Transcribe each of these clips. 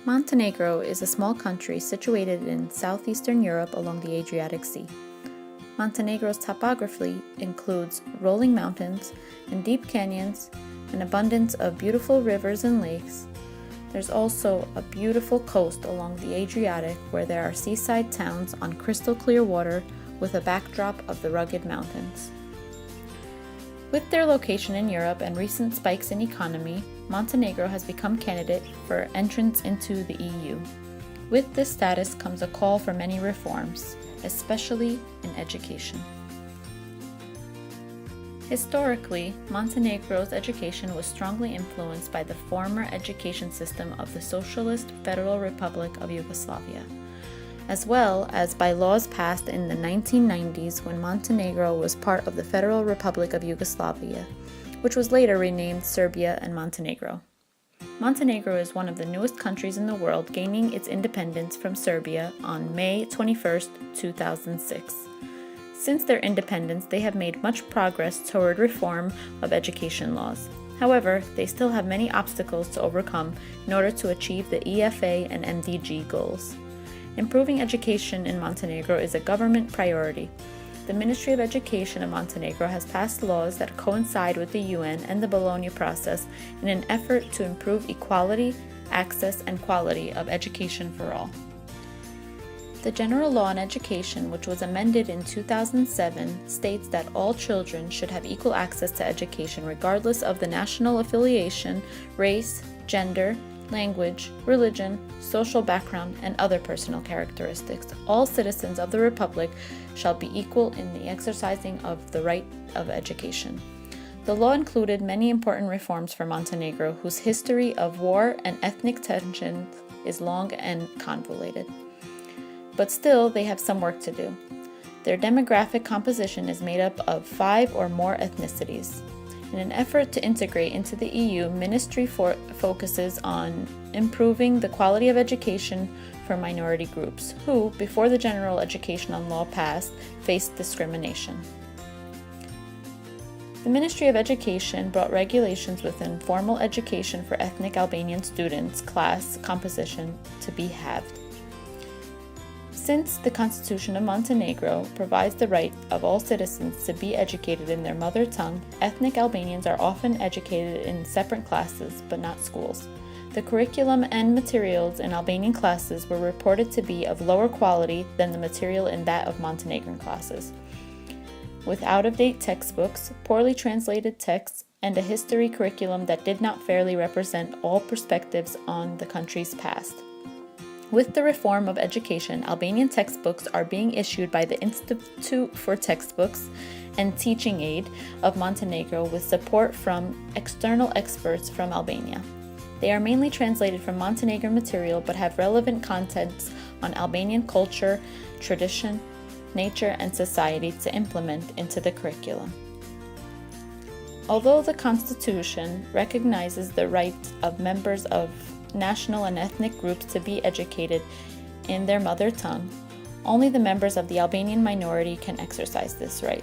Montenegro is a small country situated in southeastern Europe along the Adriatic Sea. Montenegro's topography includes rolling mountains and deep canyons, an abundance of beautiful rivers and lakes. There's also a beautiful coast along the Adriatic where there are seaside towns on crystal clear water with a backdrop of the rugged mountains. With their location in Europe and recent spikes in economy, Montenegro has become candidate for entrance into the EU. With this status comes a call for many reforms, especially in education. Historically, Montenegro's education was strongly influenced by the former education system of the Socialist Federal Republic of Yugoslavia, as well as by laws passed in the 1990s when Montenegro was part of the Federal Republic of Yugoslavia, which was later renamed Serbia and Montenegro. Montenegro is one of the newest countries in the world, gaining its independence from Serbia on May 21, 2006. Since their independence, they have made much progress toward reform of education laws. However, they still have many obstacles to overcome in order to achieve the EFA and MDG goals. Improving education in Montenegro is a government priority. The Ministry of Education of Montenegro has passed laws that coincide with the UN and the Bologna process in an effort to improve equality, access, and quality of education for all. The General Law on Education, which was amended in 2007, states that all children should have equal access to education regardless of the national affiliation, race, gender, language, religion, social background, and other personal characteristics. All citizens of the Republic shall be equal in the exercising of the right of education. The law included many important reforms for Montenegro, whose history of war and ethnic tension is long and convoluted. But still, they have some work to do. Their demographic composition is made up of 5 or more ethnicities. In an effort to integrate into the EU, Ministry focuses on improving the quality of education for minority groups, who, before the General Education Law passed, faced discrimination. The Ministry of Education brought regulations within formal education for ethnic Albanian students' class composition to be halved. Since the Constitution of Montenegro provides the right of all citizens to be educated in their mother tongue, ethnic Albanians are often educated in separate classes, but not schools. The curriculum and materials in Albanian classes were reported to be of lower quality than the material in that of Montenegrin classes. With out-of-date textbooks, poorly translated texts, and a history curriculum that did not fairly represent all perspectives on the country's past. With the reform of education, Albanian textbooks are being issued by the Institute for Textbooks and Teaching Aid of Montenegro with support from external experts from Albania. They are mainly translated from Montenegrin material but have relevant contents on Albanian culture, tradition, nature, and society to implement into the curriculum. Although the Constitution recognizes the right of members of national and ethnic groups to be educated in their mother tongue, only the members of the Albanian minority can exercise this right.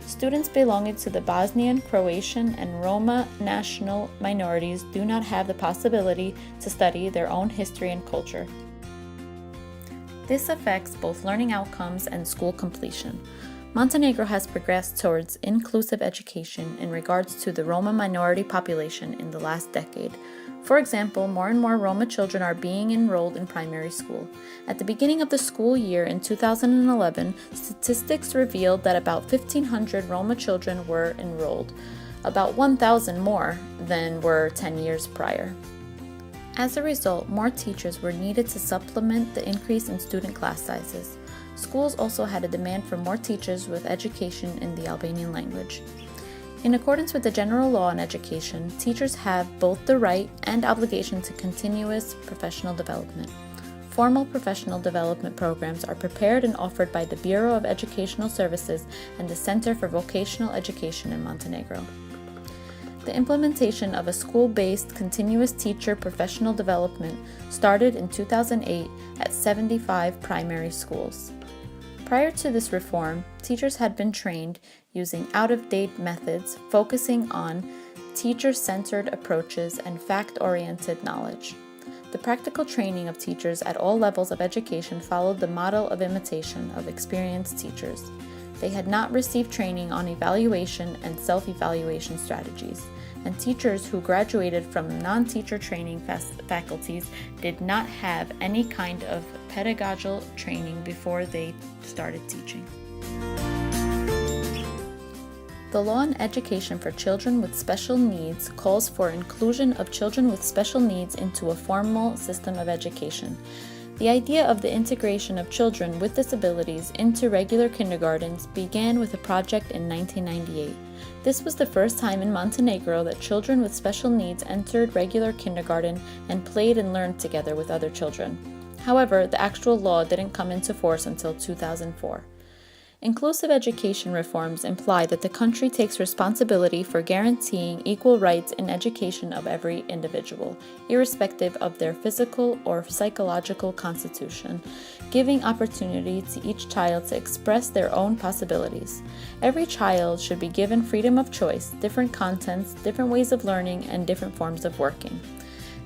Students belonging to the Bosnian, Croatian, and Roma national minorities do not have the possibility to study their own history and culture. This affects both learning outcomes and school completion. Montenegro has progressed towards inclusive education in regards to the Roma minority population in the last decade. For example, more and more Roma children are being enrolled in primary school. At the beginning of the school year in 2011, statistics revealed that about 1,500 Roma children were enrolled, about 1,000 more than were 10 years prior. As a result, more teachers were needed to supplement the increase in student class sizes. Schools also had a demand for more teachers with education in the Albanian language. In accordance with the General Law on Education, teachers have both the right and obligation to continuous professional development. Formal professional development programs are prepared and offered by the Bureau of Educational Services and the Center for Vocational Education in Montenegro. The implementation of a school-based continuous teacher professional development started in 2008 at 75 primary schools. Prior to this reform, teachers had been trained using out-of-date methods focusing on teacher-centered approaches and fact-oriented knowledge. The practical training of teachers at all levels of education followed the model of imitation of experienced teachers. They had not received training on evaluation and self-evaluation strategies, and teachers who graduated from non-teacher training faculties did not have any kind of pedagogical training before they started teaching. The law on education for children with special needs calls for inclusion of children with special needs into a formal system of education. The idea of the integration of children with disabilities into regular kindergartens began with a project in 1998. This was the first time in Montenegro that children with special needs entered regular kindergarten and played and learned together with other children. However, the actual law didn't come into force until 2004. Inclusive education reforms imply that the country takes responsibility for guaranteeing equal rights in education of every individual, irrespective of their physical or psychological constitution, giving opportunity to each child to express their own possibilities. Every child should be given freedom of choice, different contents, different ways of learning, and different forms of working.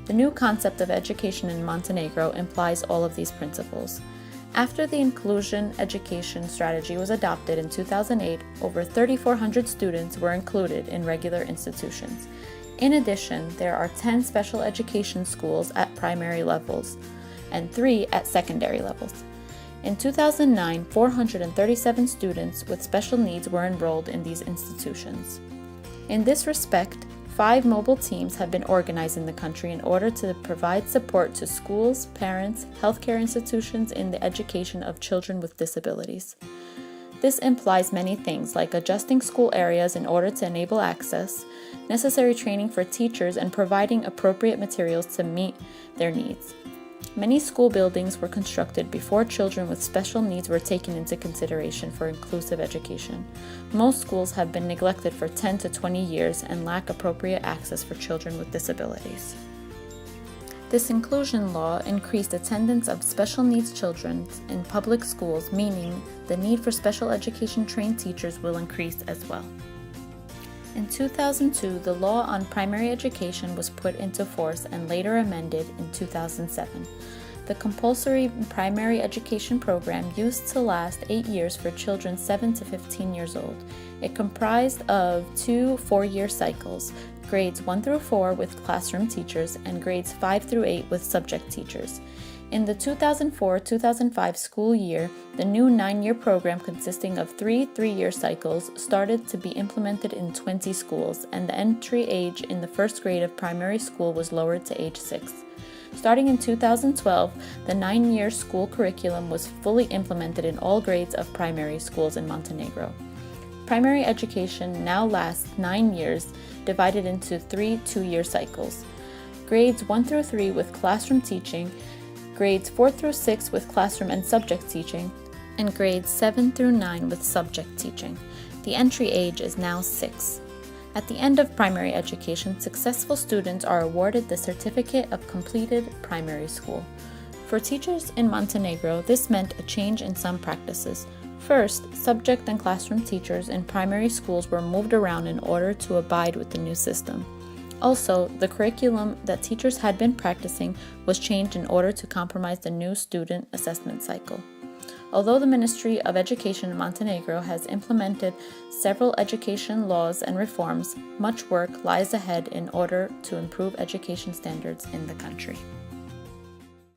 The new concept of education in Montenegro implies all of these principles. After the inclusion education strategy was adopted in 2008, over 3,400 students were included in regular institutions. In addition, there are 10 special education schools at primary levels and 3 at secondary levels. In 2009, 437 students with special needs were enrolled in these institutions. In this respect, 5 mobile teams have been organized in the country in order to provide support to schools, parents, healthcare institutions in the education of children with disabilities. This implies many things like adjusting school areas in order to enable access, necessary training for teachers, and providing appropriate materials to meet their needs. Many school buildings were constructed before children with special needs were taken into consideration for inclusive education. Most schools have been neglected for 10 to 20 years and lack appropriate access for children with disabilities. This inclusion law increased attendance of special needs children in public schools, meaning the need for special education trained teachers will increase as well. In 2002, the law on primary education was put into force and later amended in 2007. The compulsory primary education program used to last 8 years for children 7 to 15 years old. It comprised of 2 4-year cycles, grades 1 through 4 with classroom teachers and grades 5 through 8 with subject teachers. In the 2004-2005 school year, the new 9-year program consisting of 3 3-year cycles started to be implemented in 20 schools, and the entry age in the first grade of primary school was lowered to age 6. Starting in 2012, the 9-year school curriculum was fully implemented in all grades of primary schools in Montenegro. Primary education now lasts 9 years, divided into 3 2-year cycles. Grades 1 through 3 with classroom teaching, grades 4 through 6 with classroom and subject teaching, and grades 7 through 9 with subject teaching. The entry age is now 6. At the end of primary education, successful students are awarded the certificate of completed primary school. For teachers in Montenegro, this meant a change in some practices. First, subject and classroom teachers in primary schools were moved around in order to abide with the new system. Also, the curriculum that teachers had been practicing was changed in order to compromise the new student assessment cycle. Although the Ministry of Education in Montenegro has implemented several education laws and reforms, much work lies ahead in order to improve education standards in the country.